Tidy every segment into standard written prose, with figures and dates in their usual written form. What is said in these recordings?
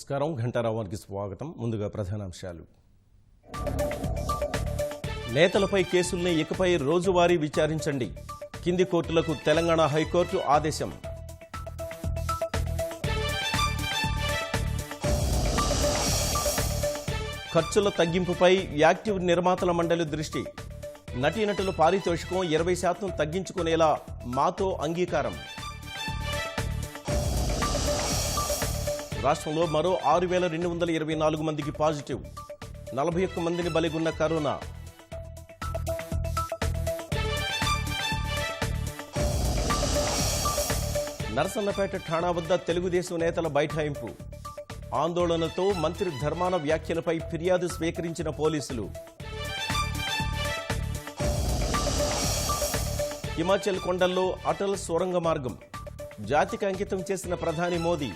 నమస్కారం ఘంటారావానికి స్వాగతం. ముందుగా ప్రధానాంశాలు. నేతలపై కేసుల్ని ఇకపై రోజువారీ విచారించండి. కింది కోర్టులకు తెలంగాణ హైకోర్టు ఆదేశం. ఖర్చుల తగ్గింపుపై యాక్టివ్ నిర్మాతల మండలి దృష్టి. నటీనటుల పారితోషికం 20% తగ్గించుకునేలా మాతో అంగీకారం. రాష్ట్రంలో మరో 6,224 మందికి పాజిటివ్, 41 మందిని బలిగొన్న కరోనా. నరసన్నపేట ఠాణా వద్ద తెలుగుదేశం నేతల బైఠాయింపు. ఆందోళనతో మంత్రి ధర్మాన వ్యాఖ్యలపై ఫిర్యాదు స్వీకరించిన పోలీసులు. హిమాచల్ కొండల్లో అటల్ సొరంగ మార్గం జాతికి అంకితం చేసిన ప్రధాని మోదీ.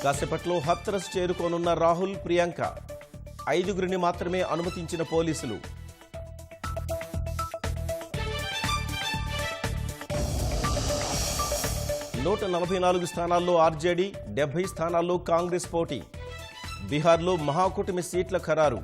కాసేపట్లో హత్రస్ చేరుకోనున్న రాహుల్, ప్రియాంక. 5గురిని మాత్రమే అనుమతించిన పోలీసులు. 144 స్థానాల్లో ఆర్జేడీ, 70 స్థానాల్లో కాంగ్రెస్ పోటీ. బీహార్లో మహాకూటమి సీట్ల ఖరారు.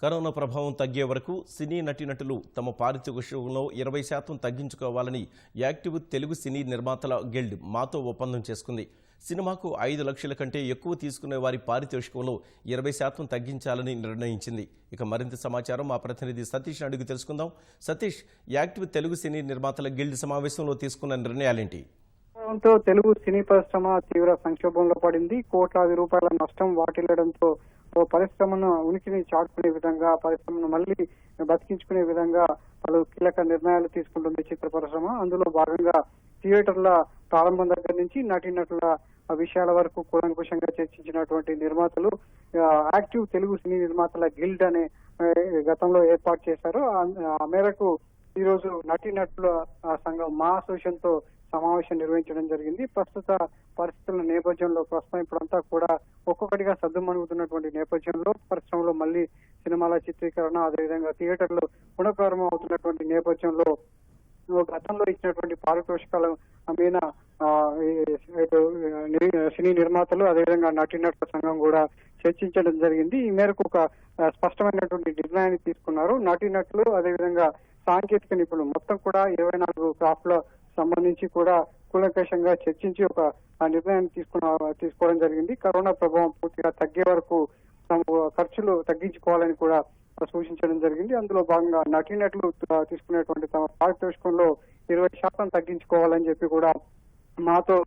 కరోనా ప్రభావం తగ్గే వరకు సినీ నటీనటులు తమ పారితోషికంలో 20% తగ్గించుకోవాలని యాక్టివ్ తెలుగు సినీ నిర్మాతల గిల్డ్ మాతో ఒప్పందం చేసుకుంది. సినిమాకు 5 లక్షల కంటే ఎక్కువ తీసుకునే వారి పారితోషికంలో 20% తగ్గించాలని నిర్ణయించింది. ఇక మరింత సమాచారం మా ప్రతినిధి సతీష్ అడిగి తెలుసుకుందాం. సతీష్, యాక్టివ్ తెలుగు సినీ నిర్మాతల గిల్డ్ సమావేశంలో తీసుకున్న నిర్ణయాలేంటి? తెలుగు సినీ పరిశ్రమ తీవ్ర సంక్షోభంలో పడింది. కోట్లాది రూపాయల నష్టం వాటిల్లడంతో పరిశ్రమను ఉనికిని చాటుకునే విధంగా, పరిశ్రమను మళ్లీ బతికించుకునే విధంగా పలు కీలక నిర్ణయాలు తీసుకుంటుంది చిత్ర పరిశ్రమ. అందులో భాగంగా థియేటర్ల ప్రారంభం దగ్గర నుంచి నటీనటుల విషయాల వరకు కూలంకుషంగా చర్చించినటువంటి నిర్మాతలు యాక్టివ్ తెలుగు సినీ నిర్మాతల గిల్డ్ అనే గతంలో ఏర్పాటు చేశారు. ఆ మేరకు ఈ రోజు నటీనటుల సంఘం మా అసోసియేషన్ తో సమావేశం నిర్వహించడం జరిగింది. ప్రస్తుత పరిస్థితుల నేపథ్యంలో ప్రస్తుతం ఇప్పుడంతా కూడా ఒక్కొక్కటిగా సద్దుమణుగుతున్నటువంటి నేపథ్యంలో పరిశ్రమలో మళ్లీ సినిమాల చిత్రీకరణ, అదేవిధంగా థియేటర్లు పునఃప్రారంభం అవుతున్నటువంటి నేపథ్యంలో గతంలో ఇచ్చినటువంటి పారితోషికాల మీద సినీ నిర్మాతలు అదేవిధంగా నటీనటుల సంఘం కూడా చర్చించడం జరిగింది. ఈ మేరకు ఒక స్పష్టమైనటువంటి నిర్ణయాన్ని తీసుకున్నారు. నటీనటులు అదేవిధంగా సాంకేతిక నిపుణులు మొత్తం కూడా 24 క్రాఫ్ట్ల సంబంధించి కూడా కూలంకషంగా చర్చించి ఒక నిర్ణయాన్ని తీసుకోవడం జరిగింది. కరోనా ప్రభావం పూర్తిగా తగ్గే వరకు ఖర్చులు తగ్గించుకోవాలని కూడా సూచించడం జరిగింది. అందులో భాగంగా నటీనటులు తీసుకునేటువంటి తమ పారితోషికంలో 20% తగ్గించుకోవాలని చెప్పి కూడా మాతో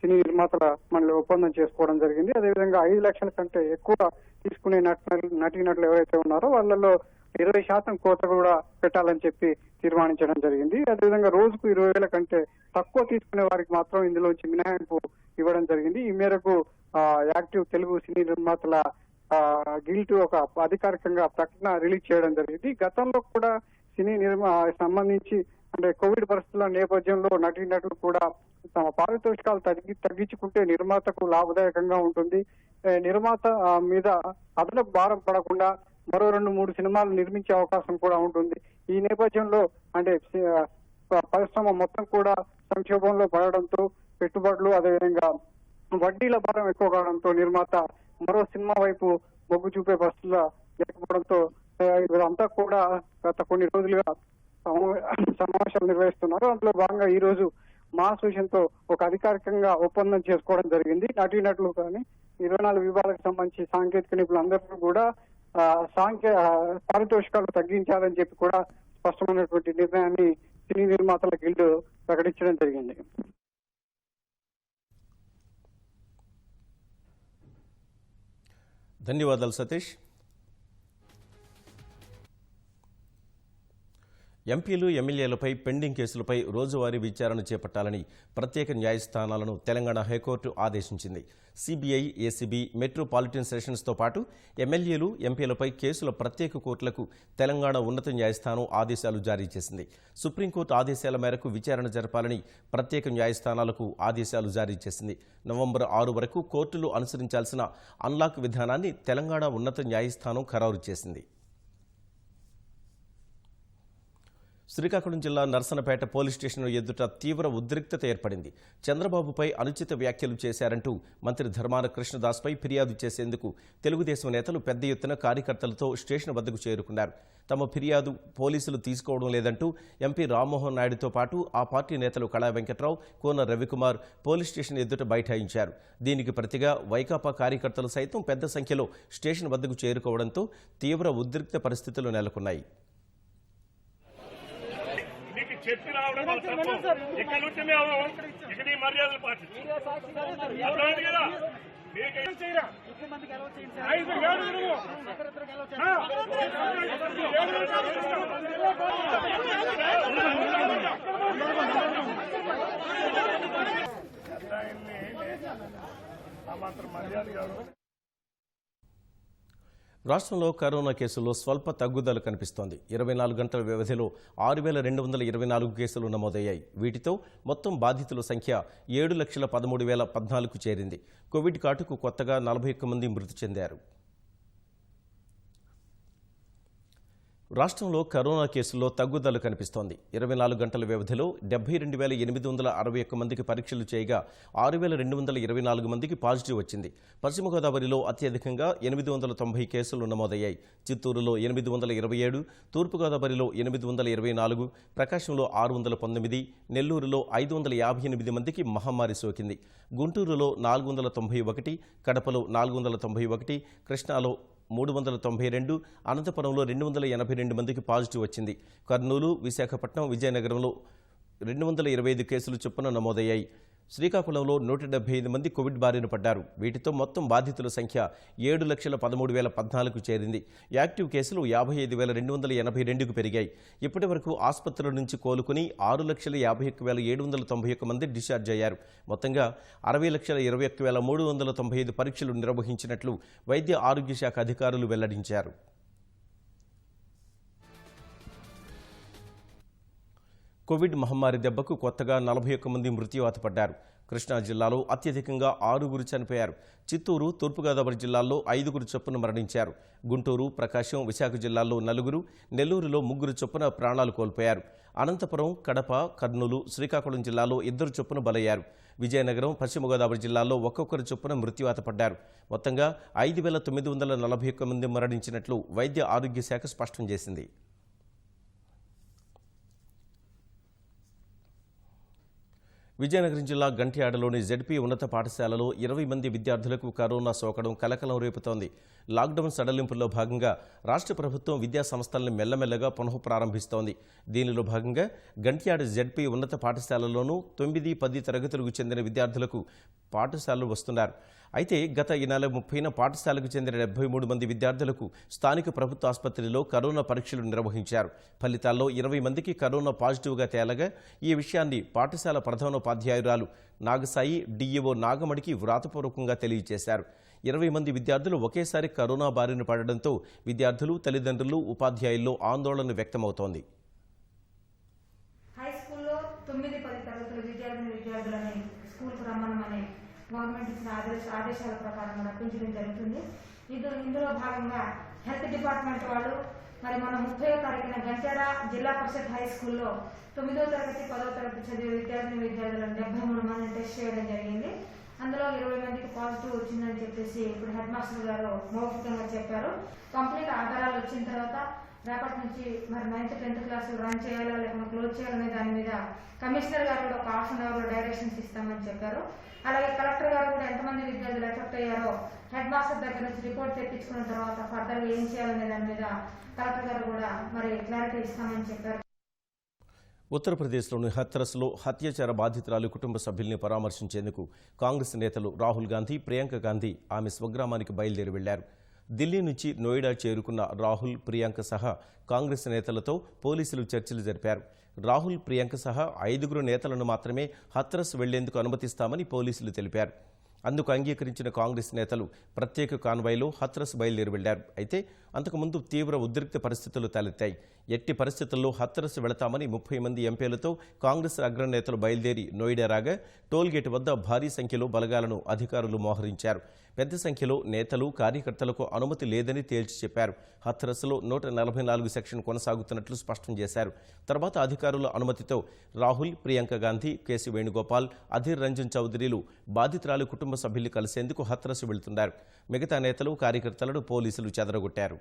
సినీ నిర్మాతల మనల్ని ఒప్పందం చేసుకోవడం జరిగింది. అదేవిధంగా 5 లక్షల కంటే ఎక్కువ తీసుకునే నటీనటులు ఎవరైతే ఉన్నారో వాళ్ళలో 20% కోత కూడా పెట్టాలని చెప్పి తీర్మానించడం జరిగింది. అదేవిధంగా రోజుకు 20,000 కంటే తక్కువ తీసుకునే వారికి మాత్రం ఇందులోంచి మినహాయింపు ఇవ్వడం జరిగింది. ఈ మేరకు యాక్టివ్ తెలుగు సినీ నిర్మాతల గిల్ట్ ఒక అధికారికంగా ప్రకటన రిలీజ్ చేయడం జరిగింది. గతంలో కూడా సినీ సంబంధించి అంటే కోవిడ్ పరిస్థితుల నేపథ్యంలో నటీనటులు కూడా తమ పారితోషికాలు తగ్గించుకుంటే నిర్మాతకు లాభదాయకంగా ఉంటుంది. నిర్మాత మీద అదనపు భారం పడకుండా మరో 2-3 సినిమాలు నిర్మించే అవకాశం కూడా ఉంటుంది. ఈ నేపథ్యంలో అంటే పరిశ్రమ మొత్తం కూడా సంక్షోభంలో పడడంతో పెట్టుబడులు అదేవిధంగా వడ్డీల భారం ఎక్కువ కావడంతో నిర్మాత మరో సినిమా వైపు మొగ్గు చూపే పరిస్థితులు లేకపోవడంతో వీరంతా కూడా గత కొన్ని రోజులుగా సమావేశాలు నిర్వహిస్తున్నారు. అందులో భాగంగా ఈ రోజు మా అసోసియేషన్ తో ఒక అధికారికంగా ఒప్పందం చేసుకోవడం జరిగింది. నటీనటులు కానీ 24 విభాగాలకు సంబంధించి సాంకేతిక నిపుణులందరూ కూడా పారితోషికాలు తగ్గించాలని చెప్పి కూడా స్పష్టమైనటువంటి నిర్ణయాన్ని సినీ నిర్మాతల గిల్డ్ ప్రకటించడం జరిగింది. ధన్యవాదాలు సతీష్. ఎంపీలు ఎమ్మెల్యేలపై పెండింగ్ కేసులపై రోజువారీ విచారణ చేపట్టాలని ప్రత్యేక న్యాయస్థానాలను తెలంగాణ హైకోర్టు ఆదేశించింది. సిబిఐ, ఏసీబీ, మెట్రోపాలిటన్ సెషన్స్తో పాటు ఎమ్మెల్యేలు, ఎంపీలపై కేసుల ప్రత్యేక కోర్టులకు తెలంగాణ ఉన్నత న్యాయస్థానం ఆదేశాలు జారీ చేసింది. సుప్రీంకోర్టు ఆదేశాల మేరకు విచారణ జరపాలని ప్రత్యేక న్యాయస్థానాలకు ఆదేశాలు జారీ చేసింది. నవంబర్ 6 వరకు కోర్టులు అనుసరించాల్సిన అన్లాక్ విధానాన్ని తెలంగాణ ఉన్నత న్యాయస్థానం ఖరారు చేసింది. శ్రీకాకుళం జిల్లా నర్సనపేట పోలీస్ స్టేషన్ ఎదుట తీవ్ర ఉద్రిక్తత ఏర్పడింది. చంద్రబాబుపై అనుచిత వ్యాఖ్యలు చేశారంటూ మంత్రి ధర్మాన కృష్ణదాస్పై ఫిర్యాదు చేసేందుకు తెలుగుదేశం నేతలు పెద్ద ఎత్తున కార్యకర్తలతో స్టేషన్ వద్దకు చేరుకున్నారు. తమ ఫిర్యాదు పోలీసులు తీసుకోవడం లేదంటూ ఎంపీ రామ్మోహన్ నాయుడుతో పాటు ఆ పార్టీ నేతలు కళా వెంకట్రావు, కోన రవికుమార్ పోలీస్ స్టేషన్ ఎదుట బైఠాయించారు. దీనికి ప్రతిగా వైకాపా కార్యకర్తలు సైతం పెద్ద సంఖ్యలో స్టేషన్ వద్దకు చేరుకోవడంతో తీవ్ర ఉద్రిక్త పరిస్థితులు నెలకొన్నాయి. చెప్పి రావడం తప్పు. ఇక్కడ నుంచి మేము ఇక్కడ ఈ మర్యాదలు పాటించాలి కదా. మాత్రం మర్యాద కాదు. రాష్ట్రంలో కరోనా కేసుల్లో స్వల్ప తగ్గుదల కనిపిస్తోంది. 24 గంటల వ్యవధిలో 6,224 కేసులు నమోదయ్యాయి. వీటితో మొత్తం బాధితుల సంఖ్య 7,13,014కు చేరింది. కోవిడ్ కాటుకు కొత్తగా 41 మంది మృతి చెందారు. రాష్ట్రంలో కరోనా కేసుల్లో తగ్గుదల కనిపిస్తోంది. 24 గంటల వ్యవధిలో 72,861 మందికి పరీక్షలు చేయగా 6,224 మందికి పాజిటివ్ వచ్చింది. పశ్చిమ గోదావరిలో అత్యధికంగా 890 కేసులు నమోదయ్యాయి. చిత్తూరులో 827, తూర్పుగోదావరిలో 824, ప్రకాశంలో 619, నెల్లూరులో 558 మందికి మహమ్మారి సోకింది. గుంటూరులో 491, కడపలో 491, కృష్ణాలో 392, అనంతపురంలో 282 మందికి పాజిటివ్ వచ్చింది. కర్నూలు, విశాఖపట్నం, విజయనగరంలో 225 కేసులు చొప్పున నమోదయ్యాయి. శ్రీకాకుళంలో 175 మంది కోవిడ్ బారిన పడ్డారు. వీటితో మొత్తం బాధితుల సంఖ్య 7,13,014కు చేరింది. యాక్టివ్ కేసులు 55,282కు పెరిగాయి. ఇప్పటి వరకు ఆసుపత్రుల నుంచి కోలుకుని 6,51,791 మంది డిశ్చార్జ్ అయ్యారు. మొత్తంగా 60,21,395 పరీక్షలు నిర్వహించినట్లు వైద్య ఆరోగ్య శాఖ అధికారులు వెల్లడించారు. కోవిడ్ మహమ్మారి దెబ్బకు కొత్తగా 41 మంది మృత్యువాత పడ్డారు. కృష్ణా జిల్లాలో అత్యధికంగా 6 చనిపోయారు. చిత్తూరు, తూర్పుగోదావరి జిల్లాల్లో 5 చొప్పున మరణించారు. గుంటూరు, ప్రకాశం, విశాఖ జిల్లాల్లో 4, నెల్లూరులో 3 చొప్పున ప్రాణాలు కోల్పోయారు. అనంతపురం, కడప, కర్నూలు, శ్రీకాకుళం జిల్లాలో 2 చొప్పున బలయ్యారు. విజయనగరం, పశ్చిమ గోదావరి జిల్లాల్లో ఒక్కొక్కరు చొప్పున మృత్యువాత పడ్డారు. మొత్తంగా 5,941 మంది మరణించినట్లు వైద్య ఆరోగ్య శాఖ స్పష్టం చేసింది. విజయనగరం జిల్లా గంట్యాడలోని జెడ్పీ ఉన్నత పాఠశాలలో 20 మంది విద్యార్థులకు కరోనా సోకడం కలకలం రేపుతోంది. లాక్డౌన్ సడలింపుల్లో భాగంగా రాష్ట్ర ప్రభుత్వం విద్యా సంస్థలను మెల్లమెల్లగా పునః ప్రారంభిస్తోంది. దీనిలో భాగంగా గంట్యాడ జెడ్పీ ఉన్నత పాఠశాలలోనూ 9, 10 తరగతులకు చెందిన విద్యార్థులకు పాఠశాలలు వస్తున్నారు. అయితే గత ఈ నెల 30న పాఠశాలకు చెందిన 73 మంది విద్యార్థులకు స్థానిక ప్రభుత్వ ఆసుపత్రిలో కరోనా పరీక్షలు నిర్వహించారు. ఫలితాల్లో 20 మందికి కరోనా పాజిటివ్గా తేలగా ఈ విషయాన్ని పాఠశాల ప్రధానోపాధ్యాయురాలు నాగసాయి, డీఈఓ నాగమణికి వ్రాతపూర్వకంగా తెలియజేశారు. 20 మంది విద్యార్థులు ఒకేసారి కరోనా బారిన పడడంతో విద్యార్థులు, తల్లిదండ్రులు, ఉపాధ్యాయుల్లో ఆందోళన వ్యక్తమవుతోంది. హై స్కూల్లో 9, 10 తరగతుల విద్యార్థులని స్కూల్కు రమ్మనమని గవర్నమెంట్ ఇచ్చిన ఆదేశాల ప్రకారం రప్పించడం జరుగుతుంది. ఇందులో భాగంగా హెల్త్ డిపార్ట్మెంట్ వాళ్ళు మరి మన 30వ తారీఖున గంట్యాడ జిల్లా పరిషత్ హై స్కూల్లో 9వ తరగతి, 10వ తరగతి చదివే విద్యార్థులను 73 మందిని టెస్ట్ చేయడం జరిగింది. అందులో 20 మందికి పాజిటివ్ వచ్చిందని చెప్పేసి ఇప్పుడు హెడ్ మాస్టర్ గారు మౌఖికంగా చెప్పారు. కంప్లీట్ ఆధారాలు వచ్చిన తర్వాత రేపటి నుంచి మరి 9th, 10th క్లాసులు రన్ చేయాలా లేకపోతే క్లోజ్ చేయాలనే దాని మీద కమిషనర్ గారు కూడా ఒక ½ అన్ అవర్లో డైరెక్షన్స్ ఇస్తామని చెప్పారు. అలాగే కలెక్టర్ గారు కూడా ఎంతమంది విద్యార్థులు ఎఫెక్ట్ అయ్యారో హెడ్ మాస్టర్ దగ్గర నుంచి రిపోర్ట్ తెప్పించుకున్న తర్వాత ఫర్దర్గా ఏం చేయాలనే దాని మీద కలెక్టర్ గారు కూడా మరి క్లారిటీ ఇస్తామని చెప్పారు. ఉత్తరప్రదేశ్లోని హత్రస్లో హత్యాచార బాధితురాలు కుటుంబ సభ్యుల్ని పరామర్శించేందుకు కాంగ్రెస్ నేతలు రాహుల్ గాంధీ, ప్రియాంక గాంధీ ఆమె స్వగ్రామానికి బయలుదేరి వెళ్లారు. ఢిల్లీ నుంచి నోయిడా చేరుకున్న రాహుల్, ప్రియాంక సహా కాంగ్రెస్ నేతలతో పోలీసులు చర్చలు జరిపారు. రాహుల్, ప్రియాంక సహా 5 నేతలను మాత్రమే హత్రస్ వెళ్లేందుకు అనుమతిస్తామని పోలీసులు తెలిపారు. అందుకు అంగీకరించిన కాంగ్రెస్ నేతలు ప్రత్యేక కాన్వాయ్లో హత్రస్ బయలుదేరి వెళ్లారు. అయితే అంతకుముందు తీవ్ర ఉద్రిక్త పరిస్థితులు తలెత్తాయి. ఎట్టి పరిస్థితుల్లో హత్రస్ వెళతామని 30 మంది ఎంపీలతో కాంగ్రెస్ అగ్రనేతలు బయలుదేరి నోయిడా రాగా టోల్గేట్ వద్ద భారీ సంఖ్యలో బలగాలను అధికారులు మోహరించారు. పెద్ద సంఖ్యలో నేతలు, కార్యకర్తలకు అనుమతి లేదని తేల్చి చెప్పారు. హత్రస్లో 144 సెక్షన్ కొనసాగుతున్నట్లు స్పష్టం చేశారు. తర్వాత అధికారుల అనుమతితో రాహుల్, ప్రియాంక గాంధీ, కేసీ వేణుగోపాల్, అధీర్ రంజన్ చౌదరిలు బాధితురాలి కుటుంబ సభ్యులు కలిసేందుకు హత్రస్ వెళుతున్నారు. మిగతా నేతలు, కార్యకర్తలను పోలీసులు చెదరగొట్టారు.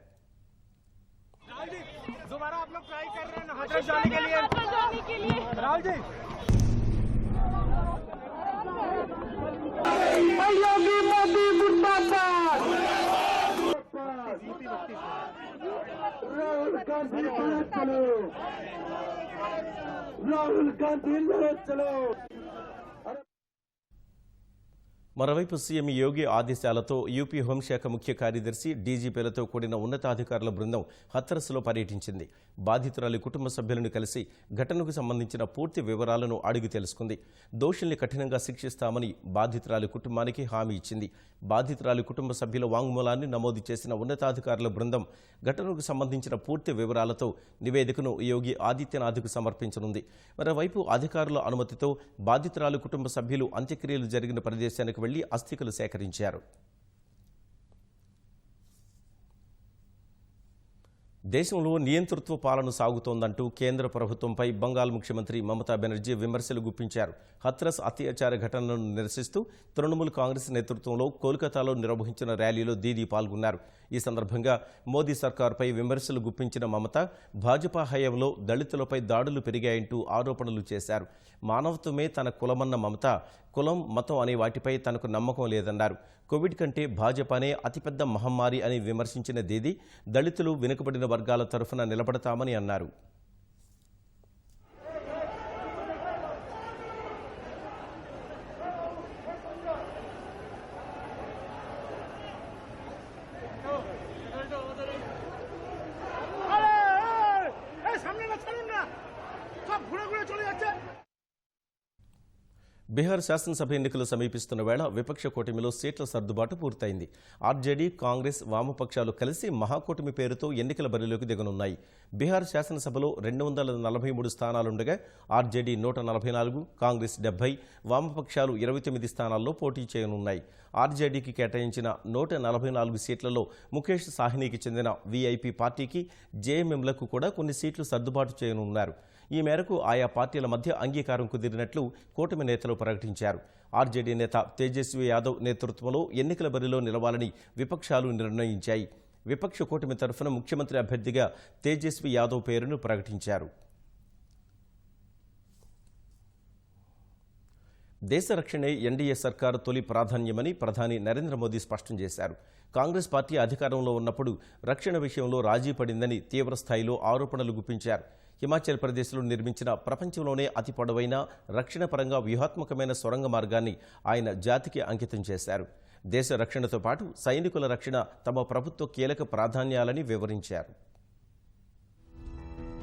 మరోవైపు సీఎం యోగి ఆదేశాలతో యూపీ హోంశాఖ ముఖ్య కార్యదర్శి, డీజీపీలతో కూడిన ఉన్నతాధికారుల బృందం హత్రస్లో పర్యటించింది. బాధితురాలి కుటుంబ సభ్యులను కలిసి ఘటనకు సంబంధించిన పూర్తి వివరాలను అడిగి తెలుసుకుంది. దోషుల్ని కఠినంగా శిక్షిస్తామని బాధితురాలి కుటుంబానికి హామీ ఇచ్చింది. బాధితురాలి కుటుంబ సభ్యుల వాంగ్మూలాన్ని నమోదు చేసిన ఉన్నతాధికారుల బృందం ఘటనకు సంబంధించిన పూర్తి వివరాలతో నివేదికను యోగి ఆదిత్యనాథ్కు సమర్పించనుంది. మరోవైపు అధికారుల అనుమతితో బాధితురాలి కుటుంబ సభ్యులు అంత్యక్రియలు జరిగిన ప్రదేశానికి వెళ్లి అస్థికలు సేకరించారు. దేశంలో నియంతృత్వ పాలన సాగుతోందంటూ కేంద్ర ప్రభుత్వంపై బంగాల్ ముఖ్యమంత్రి మమతా బెనర్జీ విమర్శలు గుప్పించారు. హత్రస్ అత్యాచార ఘటనలను నిరసిస్తూ తృణమూల్ కాంగ్రెస్ నేతృత్వంలో కోల్కతాలో నిర్వహించిన ర్యాలీలో దీదీ పాల్గొన్నారు. ఈ సందర్భంగా మోదీ సర్కారుపై విమర్శలు గుప్పించిన మమత భాజపా హయాంలో దళితులపై దాడులు పెరిగాయంటూ ఆరోపణలు చేశారు. మానవత్వమే తన కులమన్న మమత కులం, మతం అనే వాటిపై తనకు నమ్మకం లేదన్నారు. కోవిడ్ కంటే భాజపానే అతిపెద్ద మహమ్మారి అని విమర్శించిన దీదీ దళితులు, వెనుకబడిన వర్గాల తరఫున నిలబడతామని అన్నారు. బీహార్ శాసనసభ ఎన్నికలు సమీపిస్తున్న వేళ విపక్ష కూటమిలో సీట్ల సర్దుబాటు పూర్తయింది. ఆర్జేడీ, కాంగ్రెస్, వామపక్షాలు కలిసి మహాకూటమి పేరుతో ఎన్నికల బరిలోకి దిగనున్నాయి. బీహార్ శాసనసభలో 243 స్థానాలుండగా ఆర్జేడీ 144, కాంగ్రెస్ 70, వామపక్షాలు 29 స్థానాల్లో పోటీ చేయనున్నాయి. ఆర్జేడీకి కేటాయించిన 144 సీట్లలో ముఖేష్ సాహ్నికి చెందిన వీఐపీ పార్టీకి, జేఎంఎంలకు కూడా కొన్ని సీట్లు సర్దుబాటు చేయనున్నారు. ఈ మేరకు ఆయా పార్టీల మధ్య అంగీకారం కుదిరినట్లు కూటమి నేతలు ప్రకటించారు. ఆర్జేడీ నేత తేజస్వి యాదవ్ నేతృత్వంలో ఎన్నికల బరిలో నిలవాలని విపక్షాలు నిర్ణయించాయి. విపక్ష కూటమి తరఫున ముఖ్యమంత్రి అభ్యర్థిగా తేజస్వి యాదవ్ పేరును ప్రకటించారు. దేశ రక్షణే ఎన్డీఏ సర్కారు తొలి ప్రాధాన్యమని ప్రధాని నరేంద్ర మోదీ స్పష్టం చేశారు. కాంగ్రెస్ పార్టీ అధికారంలో ఉన్నప్పుడు రక్షణ విషయంలో రాజీ పడిందని తీవ్రస్థాయిలో ఆరోపణలు గుప్పించారు. హిమాచల్ ప్రదేశ్లో నిర్మించిన ప్రపంచంలోనే అతి పొడవైన, రక్షణ పరంగా వ్యూహాత్మకమైన సొరంగ మార్గాన్ని ఆయన జాతికి అంకితం చేశారు. దేశ రక్షణతో పాటు సైనికుల రక్షణ తమ ప్రభుత్వ కీలక ప్రాధాన్యాలని వివరించారు.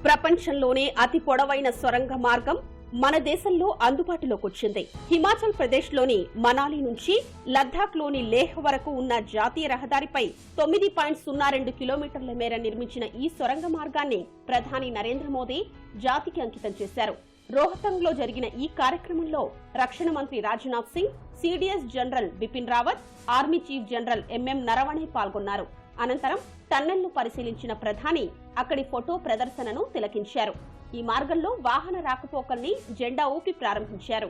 ప్రపంచంలోనే అతి పొడవైన సొరంగ మార్గం మన దేశంలో అందుబాటులోకి వచ్చింది. హిమాచల్ ప్రదేశ్ లోని మనాలి నుంచి లద్దాఖ్ లోని లేహ్ వరకు ఉన్న జాతీయ రహదారిపై 9.02 కిలోమీటర్ల మేర నిర్మించిన ఈ సొరంగ మార్గాన్ని ప్రధాని నరేంద్ర మోదీ జాతికి అంకితం చేశారు. రోహతంగ్ లో జరిగిన ఈ కార్యక్రమంలో రక్షణ మంత్రి Rajnath Singh, CDS general Bipin Rawat, army chief general MM Naravane పాల్గొన్నారు. అనంతరం టన్నెల్ను పరిశీలించిన ప్రధాని అక్కడి ఫోటో ప్రదర్శనను తిలకించారు. ఈ మార్గంలో వాహన రాకపోకల్ని జెండా ఊపి ప్రారంభించారు.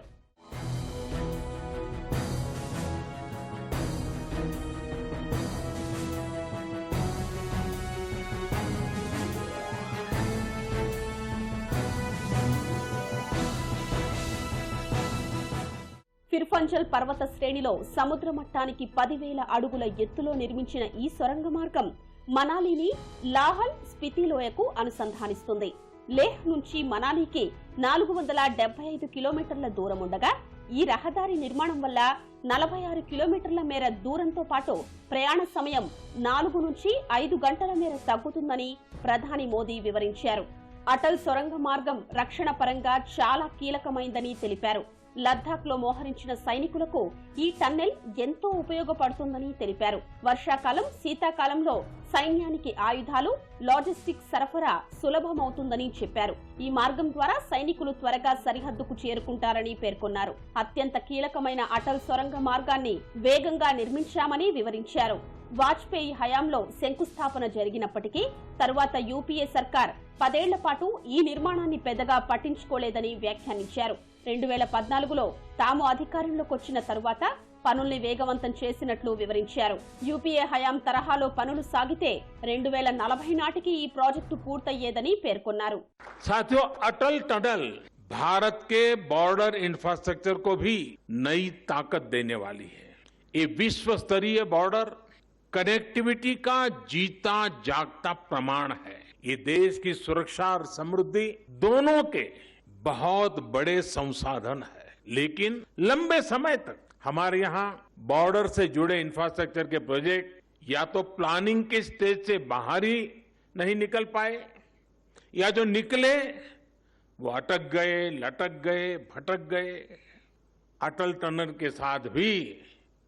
ఫిర్ఫంజల్ పర్వత శ్రేణిలో సముద్ర మట్టానికి 10,000 అడుగుల ఎత్తులో నిర్మించిన ఈ సొరంగ మార్గం మనాలిని లాహల్, స్పితి లోయకు అనుసంధానిస్తుంది. లేహ్ నుంచి మనాలికి 475 కిలోమీటర్ల దూరం ఉండగా ఈ రహదారి నిర్మాణం వల్ల 46 కిలోమీటర్ల మేర దూరంతో పాటు ప్రయాణ సమయం 4 నుంచి 5 గంటల మేర తగ్గుతుందని ప్రధాని మోదీ వివరించారు. అటల్ సొరంగ మార్గం రక్షణ పరంగా చాలా కీలకమైందని తెలిపారు. లద్దాఖ్ లో మోహరించిన సైనికులకు ఈ టన్నెల్ ఎంతో ఉపయోగపడుతుందని తెలిపారు. వర్షాకాలం, శీతాకాలంలో సైన్యానికి ఆయుధాలు, లాజిస్టిక్స్ సరఫరా సులభమవుతుందని చెప్పారు. ఈ మార్గం ద్వారా సైనికులు త్వరగా సరిహద్దుకు చేరుకుంటారని పేర్కొన్నారు. అత్యంత కీలకమైన అటల్ సొరంగ మార్గాన్ని వేగంగా నిర్మించామని వివరించారు. వాజ్పేయి హయాంలో శంకుస్థాపన జరిగినప్పటికీ తరువాత యూపీఏ సర్కార్ 10 ఏళ్ల పాటు ఈ నిర్మాణాన్ని పెద్దగా పట్టించుకోలేదని వ్యాఖ్యానించారు. 2014లో తాము అధికారంలోకి వచ్చిన తరువాత పనుల్ని వేగవంతం చేసినట్లు వివరించారు. యూపీఏ హయాం తరహాలో పనులు సాగితే 2040 నాటికి ఈ ప్రాజెక్టు పూర్తయ్యేదని పేర్కొన్నారు. साथियों, अटल टनल भारत के बॉर्डर इंफ्रास्ट्रक्चर को भी नई ताकत देने वाली है। ये विश्व स्तरीय बॉर्डर कनेक्टिविटी का जीता जागता प्रमाण है। ये देश की सुरक्षा और समृद्धि दोनों के बहुत बड़े संसाधन है। लेकिन लंबे समय तक हमारे यहाँ बॉर्डर से जुड़े इंफ्रास्ट्रक्चर के प्रोजेक्ट या तो प्लानिंग के स्टेज से बाहर ही नहीं निकल पाए, या जो निकले वो अटक गए, लटक गए, भटक गए। अटल टनल के साथ भी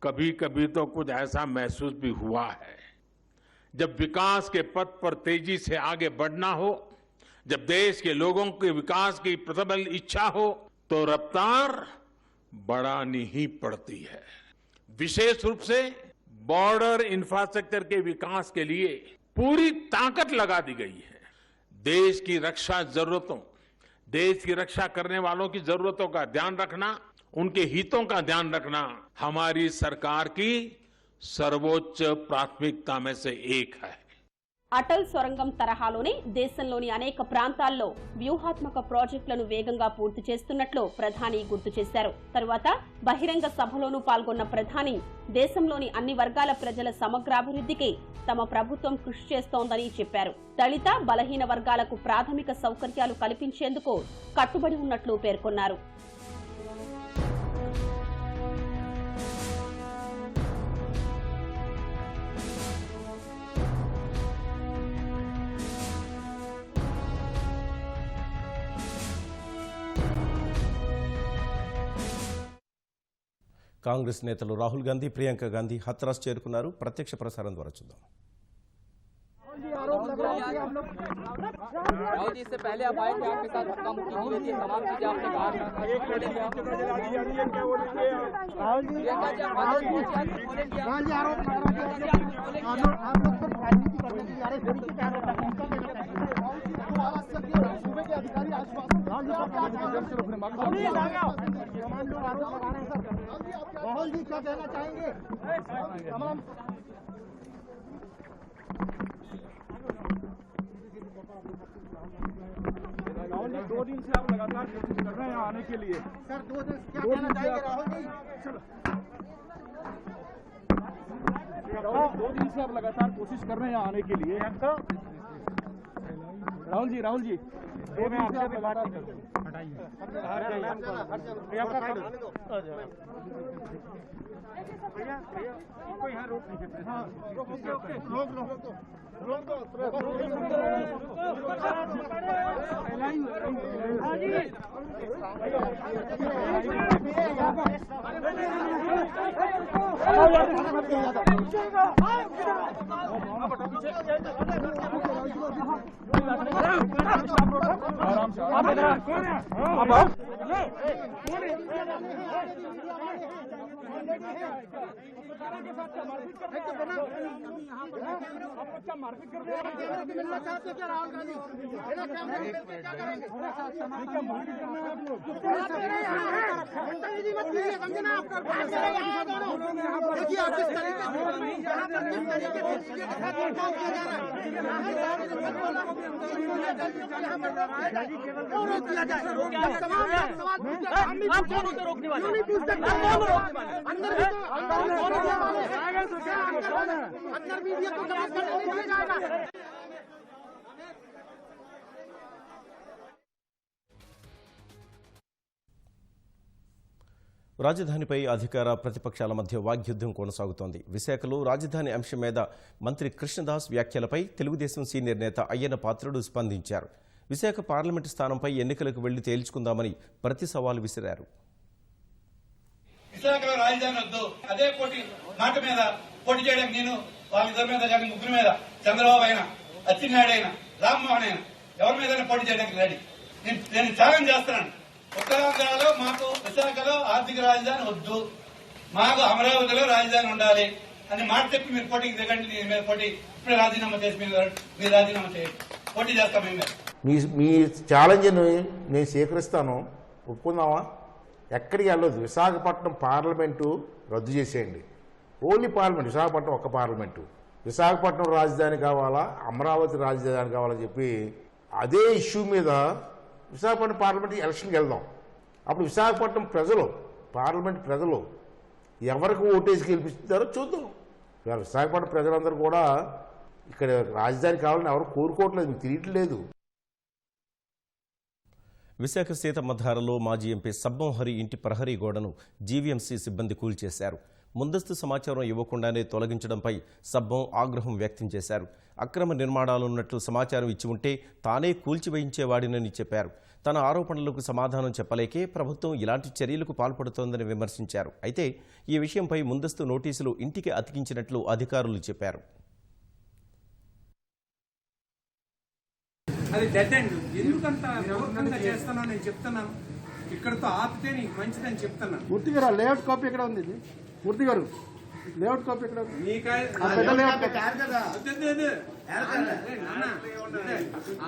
कभी कभी तो कुछ ऐसा महसूस भी हुआ है। जब विकास के पथ पर तेजी से आगे बढ़ना हो, जब देश के लोगों के विकास की प्रबल इच्छा हो, तो रफ्तार बढ़ानी ही पड़ती है। विशेष रूप से बॉर्डर इंफ्रास्ट्रक्चर के विकास के लिए पूरी ताकत लगा दी गई है। देश की रक्षा जरूरतों, देश की रक्षा करने वालों की जरूरतों का ध्यान रखना, उनके हितों का ध्यान रखना हमारी सरकार की सर्वोच्च प्राथमिकता में से एक है। అటల్ సొరంగం తరహాలోనే దేశంలోని అనేక ప్రాంతాల్లో వ్యూహాత్మక ప్రాజెక్టులను వేగంగా పూర్తి చేస్తున్నట్లు ప్రధాని గుర్తు చేశారు. తరువాత బహిరంగ సభలోనూ పాల్గొన్న ప్రధాని దేశంలోని అన్ని వర్గాల ప్రజల సమగ్రాభివృద్ధికి తమ ప్రభుత్వం కృషి చేస్తోందని చెప్పారు. దళిత, బలహీన వర్గాలకు ప్రాథమిక సౌకర్యాలు కల్పించేందుకు కట్టుబడి ఉన్నట్లు పేర్కొన్నారు. కాంగ్రెస్ నేతలు రాహుల్ గాంధీ, ప్రియాంక గాంధీ హత్రాస్ చేరుకున్నారు. ప్రత్యక్ష ప్రసారం ద్వారా చూద్దాం. राहुल जी, इससे पहले आप आए थे, आपके साथ धक्का मुक्की की गई थी, तमाम चीजें आपने कहा। राहुल जी क्या कहना चाहेंगे? राहुल जी, 2 दिन से आप लगातार कोशिश कर रहे हैं यहाँ आने के लिए। सर 2 दिन क्या कहना चाहेंगे राहुल जी? 2 दिन से आप लगातार कोशिश कर रहे हैं यहाँ आने के लिए। राहुल जी, 2 दिन से आप लगातार कोई यहाँ रोक नहीं सकते। हाँ, मारपीट कर मिलना चाहते क्या राहुल गांधी? देखिए आप किस तरीके अंदर भी ये तो जवाब नहीं जाएगा। రాజధానిపై అధికార ప్రతిపక్షాల మధ్య వాగ్యుద్ధం కొనసాగుతోంది. విశాఖలో రాజధాని అంశం మీద మంత్రి కృష్ణదాస్ వ్యాఖ్యలపై తెలుగుదేశం సీనియర్ నేత అయ్యన్న పాత్రుడు స్పందించారు. విశాఖ పార్లమెంటు స్థానంపై ఎన్నికలకు వెళ్లి తేల్చుకుందామని ప్రతి సవాలు విసిరారు. విశాఖలో రాజధాని వద్దు, అదే పోటీ మాట మీద పోటీ చేయడానికి నేను వాళ్ళిద్దరి మీద కానీ ముగ్గురు మీద చంద్రబాబు అయినా, అచ్చెన్నాయుడు అయినా, రామ్మోహన్ అయినా ఎవరి మీద పోటీ చేయడానికి రెడీ. నేను ఛాలెంజ్ చేస్తున్నాను. ఉత్తరాంధ్రలో మాకు విశాఖలో ఆర్థిక రాజధాని వద్దు, మాకు అమరావతిలో రాజధాని ఉండాలి అని మాట చెప్పి మీరు పోటీకి దిగండి. నేను మీద పోటీ ఇప్పుడే రాజీనామా చేసి మీరు రాజీనామా చేయండి, పోటీ చేస్తాం మేము. మీ ఛాలెంజ్ని నేను స్వీకరిస్తాను, ఒప్పుకుందామా? ఎక్కడికి వెళ్ళదు. విశాఖపట్నం పార్లమెంటు రద్దు చేసేయండి. ఓన్లీ పార్లమెంట్, విశాఖపట్నం ఒక్క పార్లమెంటు. విశాఖపట్నం రాజధాని కావాలా, అమరావతి రాజధాని కావాలని చెప్పి అదే ఇష్యూ మీద విశాఖపట్నం పార్లమెంట్ ఎలక్షన్కి వెళ్దాం. అప్పుడు విశాఖపట్నం ప్రజలు, పార్లమెంట్ ప్రజలు ఎవరికి ఓటేసి గెలిపిస్తారో చూద్దాం. విశాఖపట్నం ప్రజలందరూ కూడా ఇక్కడ రాజధాని కావాలని ఎవరు కోరుకోవట్లేదు, మీకు తెలియట్లేదు. విశాఖ సీతమ్మధారలో మాజీ ఎంపీ సబ్బం హరి ఇంటి ప్రహరీ గోడను జీవీఎంసీ సిబ్బంది కూల్చేశారు. ముందస్తు సమాచారం ఇవ్వకుండానే తొలగించడంపై సబ్బం ఆగ్రహం వ్యక్తం చేశారు. అక్రమ నిర్మాణాలున్నట్లు సమాచారం ఇచ్చి ఉంటే తానే కూల్చివేయించేవాడినని చెప్పారు. తన ఆరోపణలకు సమాధానం చెప్పలేకే ప్రభుత్వం ఇలాంటి చర్యలకు పాల్పడుతోందని విమర్శించారు. అయితే ఈ విషయంపై ముందస్తు నోటీసులు ఇంటికి అతికించినట్లు అధికారులు చెప్పారు. అది డెడ్ ఎండ్. ఎందుకంత మూర్ఖంగా చేస్తానో నేను చెప్తున్నాను. ఇక్కడతో ఆపితే నీకు మంచిదని చెప్తున్నాను. మూర్తి గారు లేఅవుట్ కాపీ ఎక్కడ ఉంది? మూర్తి గారు లేఅవుట్ కాపీ ఎక్కడ ఉంది?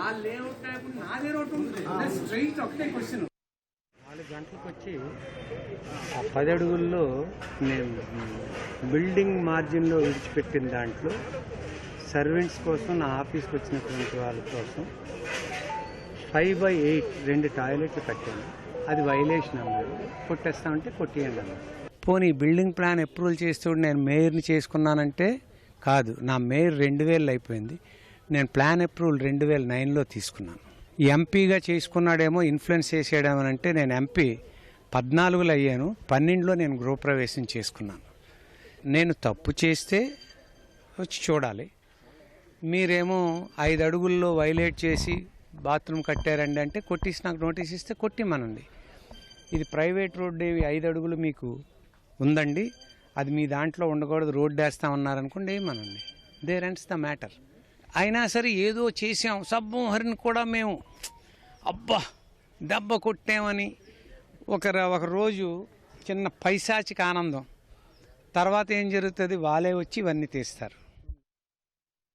ఆ లేఅవుట్ నా లేఅవుట్ ఉంది. స్ట్రైట్ ఒకటే క్వశ్చన్. 4 గంటలకు వచ్చి 10 అడుగుల్లో నేను బిల్డింగ్ మార్జిన్లో విడిచిపెట్టిన దాంట్లో సర్వెంట్స్ కోసం, నా ఆఫీస్కి వచ్చినటువంటి వాళ్ళ కోసం 5/8 2 టాయిలెట్లు కట్టాను. అది వైలేషన్ అన్నారు. కొట్టేస్తామంటే కొట్టియండి అన్నారు. పోనీ బిల్డింగ్ ప్లాన్ అప్రూవల్ చేస్తూ నేను మేయర్ని చేసుకున్నానంటే కాదు, నా మేయర్ 2000 అయిపోయింది. నేను ప్లాన్ అప్రూవల్ 2009లో తీసుకున్నాను. ఎంపీగా చేసుకున్నాడేమో, ఇన్ఫ్లుయెన్స్ చేసాడేమోనంటే నేను ఎంపీ 14లో అయ్యాను, 12లో నేను గృహప్రవేశం చేసుకున్నాను. నేను తప్పు చేస్తే వచ్చి చూడాలి. మీరేమో 5 అడుగుల్లో వైలేట్ చేసి బాత్రూమ్ కట్టారండి అంటే కొట్టేసి నాకు నోటీస్ ఇస్తే కొట్టిమనండి. ఇది ప్రైవేట్ రోడ్డు, 5 అడుగులు మీకు ఉందండి, అది మీ దాంట్లో ఉండకూడదు, రోడ్డు వేస్తామన్నారనుకోండి ఏమనండి. There ends the matter. అయినా సరే ఏదో చేసాం, సబ్బం హరిని కూడా మేము అబ్బా దెబ్బ కొట్టామని ఒక రోజు చిన్న పైశాచిక ఆనందం. తర్వాత ఏం జరుగుతుంది? వాళ్ళే వచ్చి ఇవన్నీ తీస్తారు.